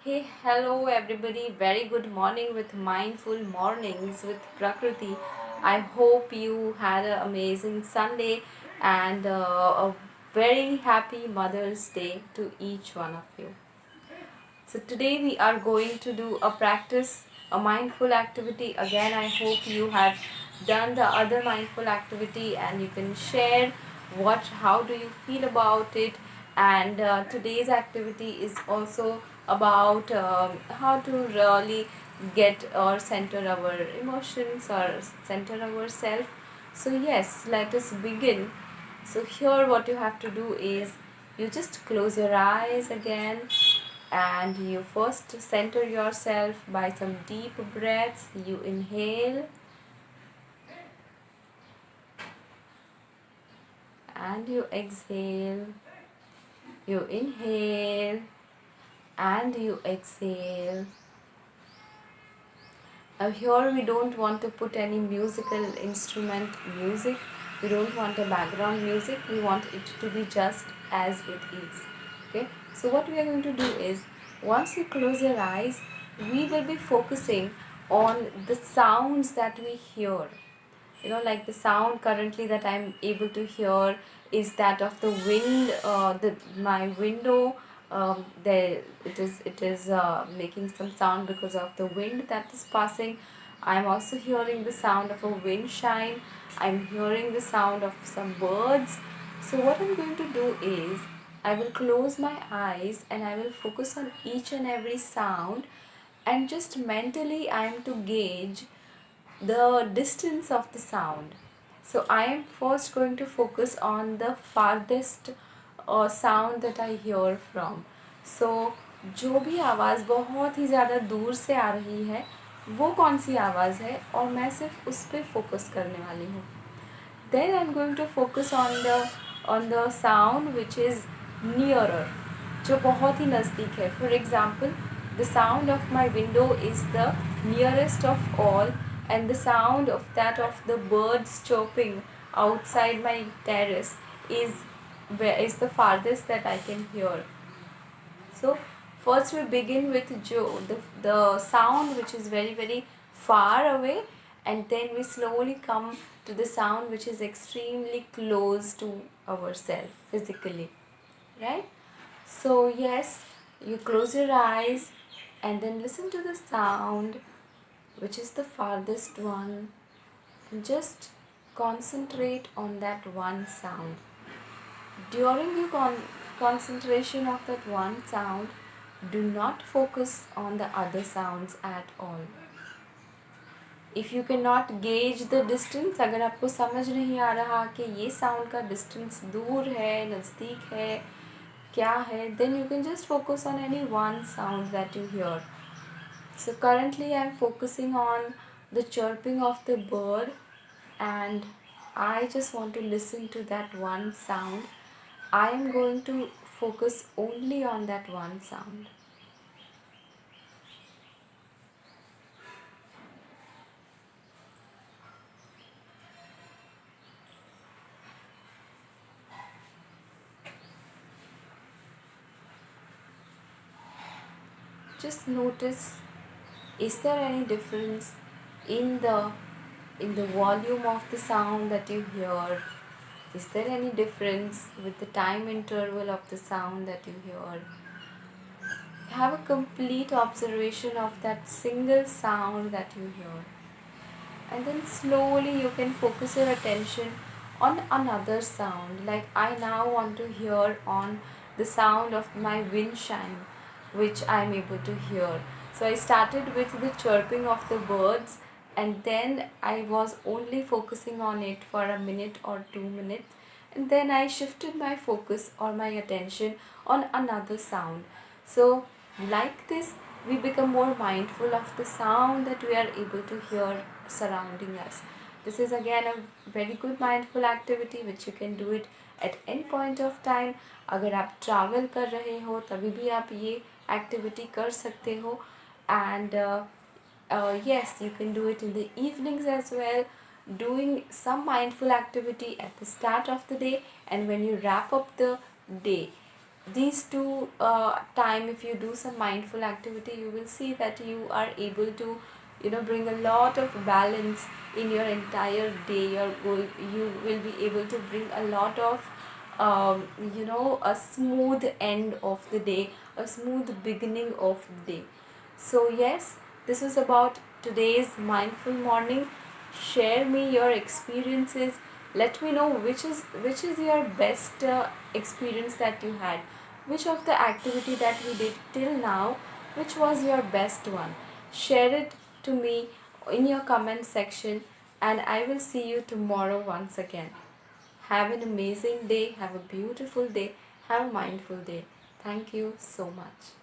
Hey, hello everybody. Very good morning with Mindful Mornings with Prakriti. I hope you had an amazing Sunday and a very happy Mother's Day to each one of you. So today we are going to do a practice, a mindful activity. Again, I hope you have done the other mindful activity and you can share how do you feel about it. And today's activity is also about how to really get or center our emotions or center ourselves. So yes, let us begin. So here what you have to do is you just close your eyes again and you first center yourself by some deep breaths. You inhale and you exhale. You inhale and you exhale. Now here we don't want to put any musical instrument music. We don't want a background music. We want it to be just as it is. Okay. So what we are going to do is once you close your eyes, we will be focusing on the sounds that we hear. Like the sound currently that I'm able to hear is that of the wind. The my window, there it is making some sound because of the wind that is passing. I'm also hearing the sound of a wind chime. I'm hearing the sound of some birds. So what I'm going to do is I will close my eyes and I will focus on each and every sound, and just mentally I am to gauge the distance of the sound. So I am first going to focus on the farthest sound that I hear from. So जो भी आवाज़ बहुत ही ज़्यादा दूर से आ रही है वो कौन सी आवाज़ है और मैं सिर्फ उस पर फोकस करने वाली हूँ. Then I'm going to focus on the sound which is nearer, जो बहुत ही नज़दीक है. For example, the sound of my window is the nearest of all, and the sound of the birds chirping outside my terrace is the farthest that I can hear. So first we begin with the sound which is very very far away, and then we slowly come to the sound which is extremely close to ourselves physically, right? So yes, you close your eyes and then listen to the sound which is the farthest one, and just concentrate on that one sound. During the concentration of that one sound, do not focus on the other sounds at all. If you cannot gauge the distance, अगर आपको समझ नहीं आ रहा कि ये sound का distance दूर है नज़दीक है क्या है, then you can just focus on any one sound that you hear. So currently I am focusing on the chirping of the bird, and I just want to listen to that one sound. I am going to focus only on that one sound. Just notice, is there any difference in the volume of the sound that you hear? Is there any difference with the time interval of the sound that you hear? Have a complete observation of that single sound that you hear, and then slowly you can focus your attention on another sound. Like I now want to hear on the sound of my wind chime, which I'm able to hear. So I started with the chirping of the birds, and then I was only focusing on it for a minute or 2 minutes, and then I shifted my focus or my attention on another sound. So like this, we become more mindful of the sound that we are able to hear surrounding us. This is again a very good mindful activity which you can do it at any point of time. अगर आप travel कर रहे हो तभी भी आप ये activity कर सकते हो, and yes, you can do it in the evenings as well, doing some mindful activity at the start of the day and when you wrap up the day. these two time, if you do some mindful activity, you will see that you are able to bring a lot of balance in your entire day. You will be able to bring a lot of a smooth end of the day, a smooth beginning of the day. So yes, this was about today's mindful morning. Share me your experiences. Let me know which is your best experience that you had. Which of the activity that we did till now, which was your best one? Share it to me in your comment section, and I will see you tomorrow once again. Have an amazing day. Have a beautiful day. Have a mindful day. Thank you so much.